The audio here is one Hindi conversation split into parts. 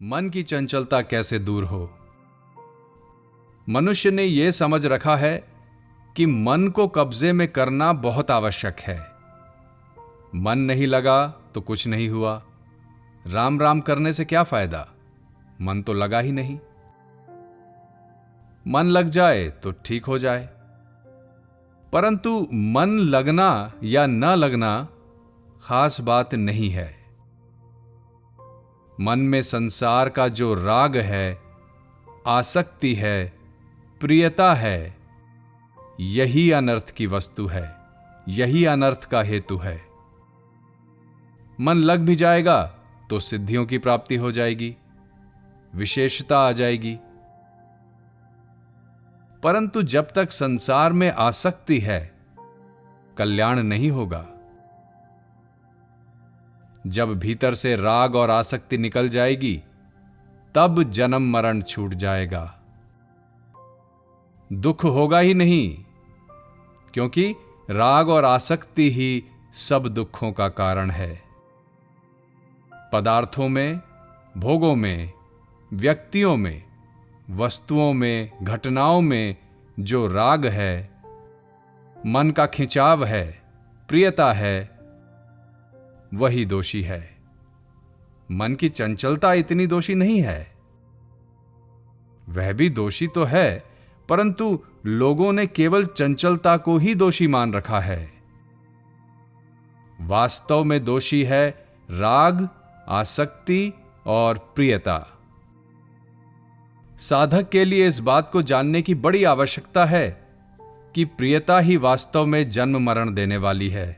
मन की चंचलता कैसे दूर हो। मनुष्य ने यह समझ रखा है कि मन को कब्जे में करना बहुत आवश्यक है। मन नहीं लगा तो कुछ नहीं हुआ। राम राम करने से क्या फायदा, मन तो लगा ही नहीं। मन लग जाए तो ठीक हो जाए, परंतु मन लगना या न लगना खास बात नहीं है। मन में संसार का जो राग है, आसक्ति है, प्रियता है, यही अनर्थ की वस्तु है, यही अनर्थ का हेतु है। मन लग भी जाएगा तो सिद्धियों की प्राप्ति हो जाएगी, विशेषता आ जाएगी। परंतु जब तक संसार में आसक्ति है, कल्याण नहीं होगा। जब भीतर से राग और आसक्ति निकल जाएगी, तब जन्म मरण छूट जाएगा। दुख होगा ही नहीं, क्योंकि राग और आसक्ति ही सब दुखों का कारण है। पदार्थों में, भोगों में, व्यक्तियों में, वस्तुओं में, घटनाओं में जो राग है, मन का खिंचाव है, प्रियता है, वही दोषी है। मन की चंचलता इतनी दोषी नहीं है। वह भी दोषी तो है, परंतु लोगों ने केवल चंचलता को ही दोषी मान रखा है। वास्तव में दोषी है राग, आसक्ति और प्रियता। साधक के लिए इस बात को जानने की बड़ी आवश्यकता है कि प्रियता ही वास्तव में जन्म मरण देने वाली है।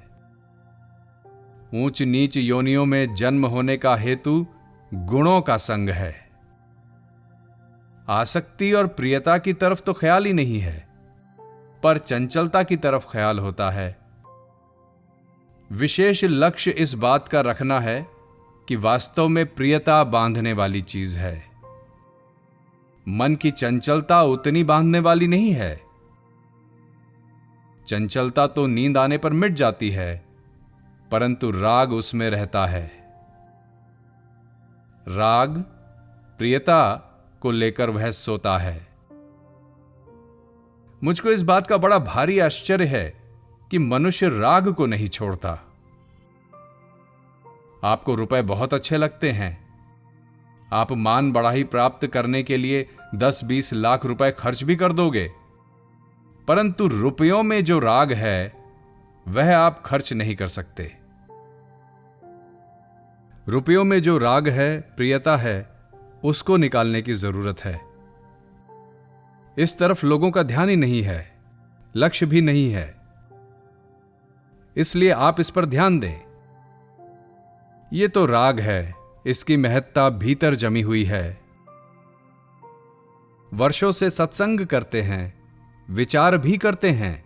ऊंच नीच योनियों में जन्म होने का हेतु गुणों का संग है। आसक्ति और प्रियता की तरफ तो ख्याल ही नहीं है, पर चंचलता की तरफ ख्याल होता है। विशेष लक्ष्य इस बात का रखना है कि वास्तव में प्रियता बांधने वाली चीज है। मन की चंचलता उतनी बांधने वाली नहीं है। चंचलता तो नींद आने पर मिट जाती है, परंतु राग उसमें रहता है। राग, प्रियता को लेकर वह सोता है। मुझको इस बात का बड़ा भारी आश्चर्य है कि मनुष्य राग को नहीं छोड़ता। आपको रुपए बहुत अच्छे लगते हैं, आप मान बढ़ाई प्राप्त करने के लिए 10-20 लाख रुपए खर्च भी कर दोगे, परंतु रुपयों में जो राग है वह आप खर्च नहीं कर सकते। रुपयों में जो राग है, प्रियता है, उसको निकालने की जरूरत है। इस तरफ लोगों का ध्यान ही नहीं है, लक्ष्य भी नहीं है। इसलिए आप इस पर ध्यान दें। यह तो राग है, इसकी महत्ता भीतर जमी हुई है। वर्षों से सत्संग करते हैं, विचार भी करते हैं,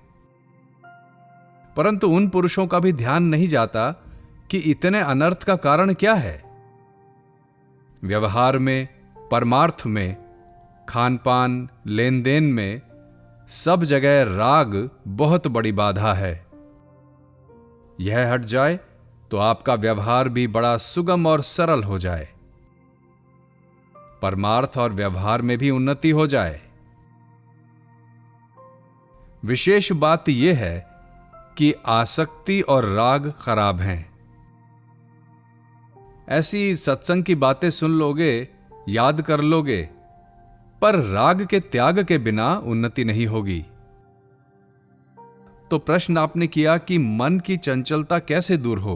परंतु उन पुरुषों का भी ध्यान नहीं जाता कि इतने अनर्थ का कारण क्या है। व्यवहार में, परमार्थ में, खान पान, लेन देन में, सब जगह राग बहुत बड़ी बाधा है। यह हट जाए तो आपका व्यवहार भी बड़ा सुगम और सरल हो जाए। परमार्थ और व्यवहार में भी उन्नति हो जाए। विशेष बात यह है कि आसक्ति और राग खराब हैं। ऐसी सत्संग की बातें सुन लोगे, याद कर लोगे, पर राग के त्याग के बिना उन्नति नहीं होगी। तो प्रश्न आपने किया कि मन की चंचलता कैसे दूर हो,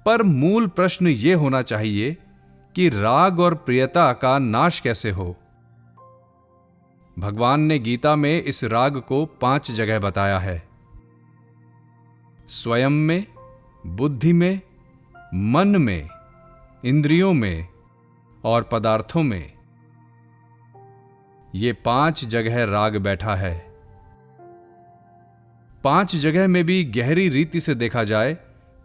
पर मूल प्रश्न यह होना चाहिए कि राग और प्रियता का नाश कैसे हो। भगवान ने गीता में इस राग को 5 जगह बताया है। स्वयं में, बुद्धि में, मन में, इंद्रियों में और पदार्थों में। ये 5 जगह राग बैठा है। 5 जगह में भी गहरी रीति से देखा जाए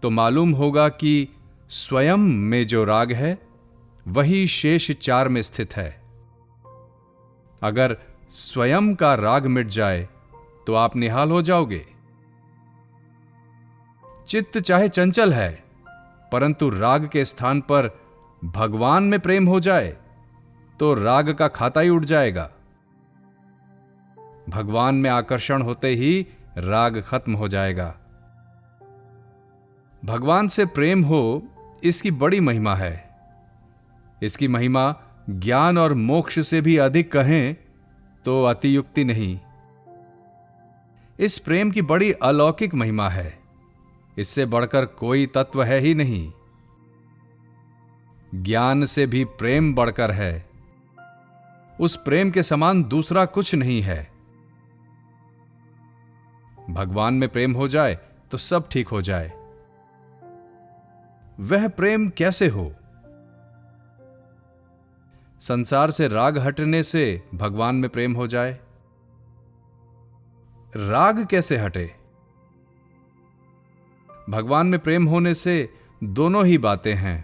तो मालूम होगा कि स्वयं में जो राग है वही शेष 4 में स्थित है। अगर स्वयं का राग मिट जाए तो आप निहाल हो जाओगे। चित्त चाहे चंचल है, परंतु राग के स्थान पर भगवान में प्रेम हो जाए तो राग का खाता ही उठ जाएगा। भगवान में आकर्षण होते ही राग खत्म हो जाएगा। भगवान से प्रेम हो, इसकी बड़ी महिमा है। इसकी महिमा ज्ञान और मोक्ष से भी अधिक कहें तो अतियुक्ति नहीं। इस प्रेम की बड़ी अलौकिक महिमा है। इससे बढ़कर कोई तत्व है ही नहीं। ज्ञान से भी प्रेम बढ़कर है। उस प्रेम के समान दूसरा कुछ नहीं है। भगवान में प्रेम हो जाए तो सब ठीक हो जाए। वह प्रेम कैसे हो? संसार से राग हटने से भगवान में प्रेम हो जाए। राग कैसे हटे? भगवान में प्रेम होने से दोनों ही बातें हैं।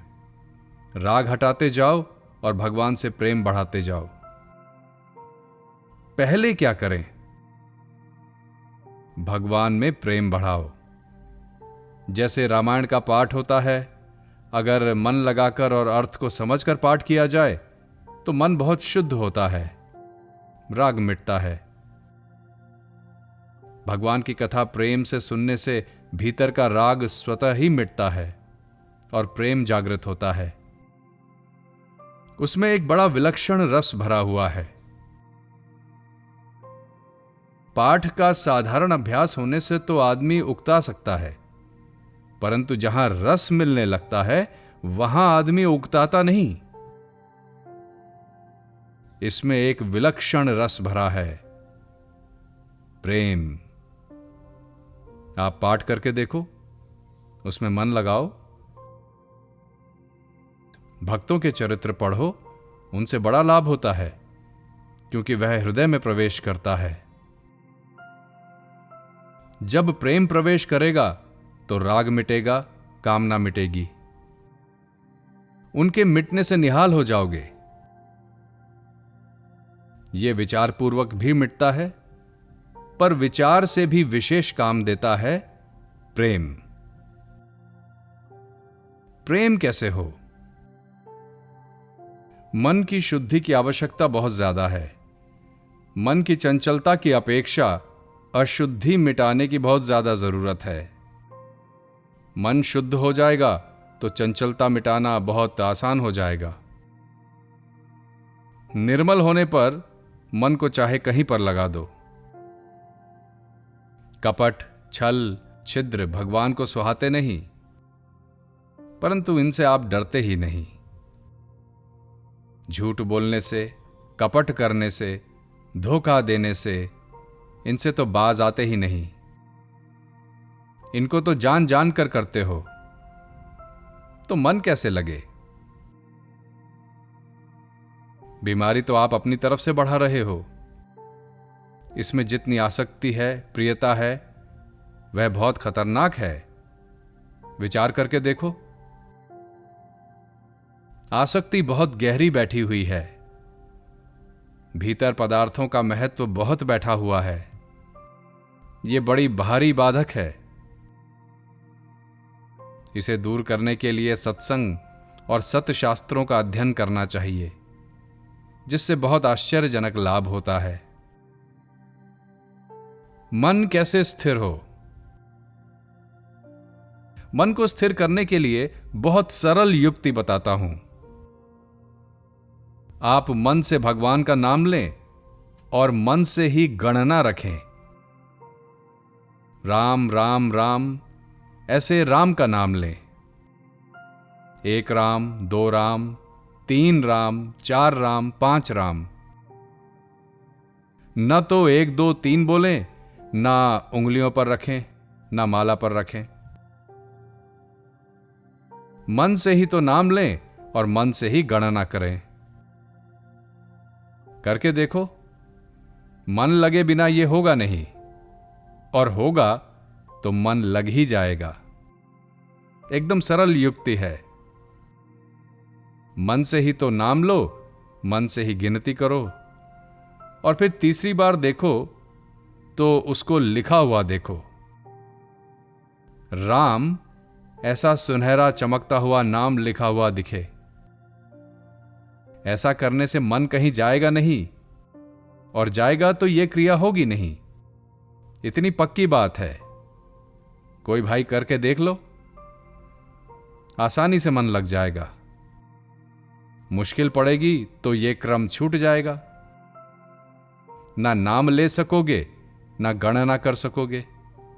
राग हटाते जाओ और भगवान से प्रेम बढ़ाते जाओ। पहले क्या करें? भगवान में प्रेम बढ़ाओ। जैसे रामायण का पाठ होता है, अगर मन लगाकर और अर्थ को समझकर पाठ किया जाए तो मन बहुत शुद्ध होता है, राग मिटता है। भगवान की कथा प्रेम से सुनने से भीतर का राग स्वतः ही मिटता है और प्रेम जागृत होता है। उसमें एक बड़ा विलक्षण रस भरा हुआ है। पाठ का साधारण अभ्यास होने से तो आदमी उकता सकता है, परंतु जहां रस मिलने लगता है वहां आदमी उकताता नहीं। इसमें एक विलक्षण रस भरा है, प्रेम। आप पाठ करके देखो, उसमें मन लगाओ। भक्तों के चरित्र पढ़ो, उनसे बड़ा लाभ होता है, क्योंकि वह हृदय में प्रवेश करता है। जब प्रेम प्रवेश करेगा तो राग मिटेगा, कामना मिटेगी। उनके मिटने से निहाल हो जाओगे। यह विचारपूर्वक भी मिटता है, पर विचार से भी विशेष काम देता है प्रेम। प्रेम कैसे हो? मन की शुद्धि की आवश्यकता बहुत ज्यादा है। मन की चंचलता की अपेक्षा अशुद्धि मिटाने की बहुत ज्यादा जरूरत है। मन शुद्ध हो जाएगा तो चंचलता मिटाना बहुत आसान हो जाएगा। निर्मल होने पर मन को चाहे कहीं पर लगा दो। कपट, छल, छिद्र भगवान को सुहाते नहीं, परंतु इनसे आप डरते ही नहीं। झूठ बोलने से, कपट करने से, धोखा देने से इनसे तो बाज आते ही नहीं। इनको तो जान जान कर करते हो, तो मन कैसे लगे? बीमारी तो आप अपनी तरफ से बढ़ा रहे हो। इसमें जितनी आसक्ति है, प्रियता है, वह बहुत खतरनाक है। विचार करके देखो। आसक्ति बहुत गहरी बैठी हुई है। भीतर पदार्थों का महत्व बहुत बैठा हुआ है। यह बड़ी भारी बाधक है। इसे दूर करने के लिए सत्संग और सत्शास्त्रों का अध्ययन करना चाहिए, जिससे बहुत आश्चर्यजनक लाभ होता है। मन कैसे स्थिर हो? मन को स्थिर करने के लिए बहुत सरल युक्ति बताता हूं। आप मन से भगवान का नाम लें और मन से ही गणना रखें। राम राम राम, ऐसे राम का नाम लें। 1 राम, 2 राम, 3 राम, 4 राम, 5 राम। न तो 1 2 3 बोलें, ना उंगलियों पर रखें, ना माला पर रखें। मन से ही तो नाम लें और मन से ही गणना करें। करके देखो। मन लगे बिना यह होगा नहीं, और होगा तो मन लग ही जाएगा। एकदम सरल युक्ति है। मन से ही तो नाम लो, मन से ही गिनती करो, और फिर तीसरी बार देखो तो उसको लिखा हुआ देखो। राम ऐसा सुनहरा चमकता हुआ नाम लिखा हुआ दिखे। ऐसा करने से मन कहीं जाएगा नहीं, और जाएगा तो यह क्रिया होगी नहीं। इतनी पक्की बात है। कोई भाई करके देख लो, आसानी से मन लग जाएगा। मुश्किल पड़ेगी तो यह क्रम छूट जाएगा। ना नाम ले सकोगे, ना गणना कर सकोगे,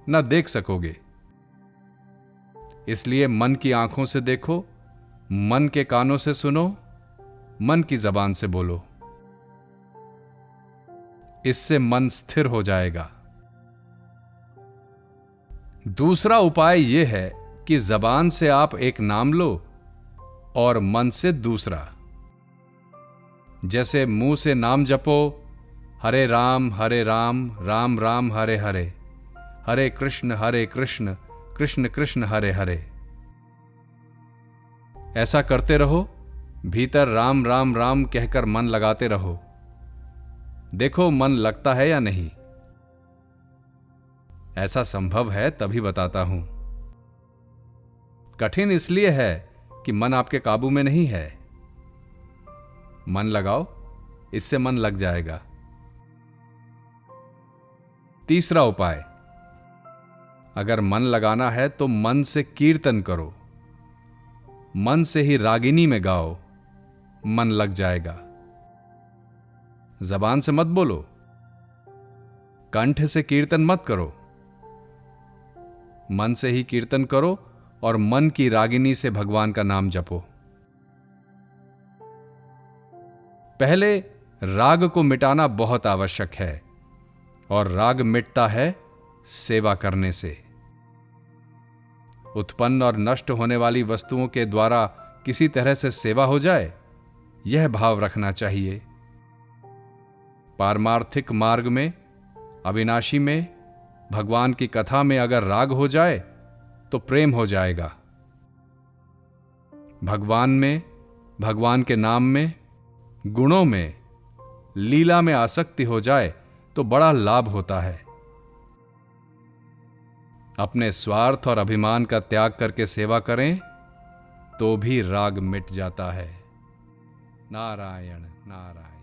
ना देख सकोगे। इसलिए मन की आंखों से देखो, मन के कानों से सुनो, मन की जबान से बोलो। इससे मन स्थिर हो जाएगा। दूसरा उपाय यह है कि जबान से आप एक नाम लो और मन से दूसरा। जैसे मुंह से नाम जपो, हरे राम राम राम हरे हरे, हरे कृष्ण कृष्ण कृष्ण हरे हरे। ऐसा करते रहो। भीतर राम राम राम कहकर मन लगाते रहो। देखो मन लगता है या नहीं। ऐसा संभव है तभी बताता हूं। कठिन इसलिए है कि मन आपके काबू में नहीं है। मन लगाओ, इससे मन लग जाएगा। तीसरा उपाय, अगर मन लगाना है तो मन से कीर्तन करो। मन से ही रागिनी में गाओ, मन लग जाएगा। जबान से मत बोलो, कंठ से कीर्तन मत करो। मन से ही कीर्तन करो और मन की रागिनी से भगवान का नाम जपो। पहले राग को मिटाना बहुत आवश्यक है, और राग मिटता है सेवा करने से। उत्पन्न और नष्ट होने वाली वस्तुओं के द्वारा किसी तरह से सेवा हो जाए, यह भाव रखना चाहिए। पारमार्थिक मार्ग में, अविनाशी में, भगवान की कथा में अगर राग हो जाए तो प्रेम हो जाएगा। भगवान में, भगवान के नाम में, गुणों में, लीला में आसक्ति हो जाए तो बड़ा लाभ होता है। अपने स्वार्थ और अभिमान का त्याग करके सेवा करें तो भी राग मिट जाता है। नारायण नारायण।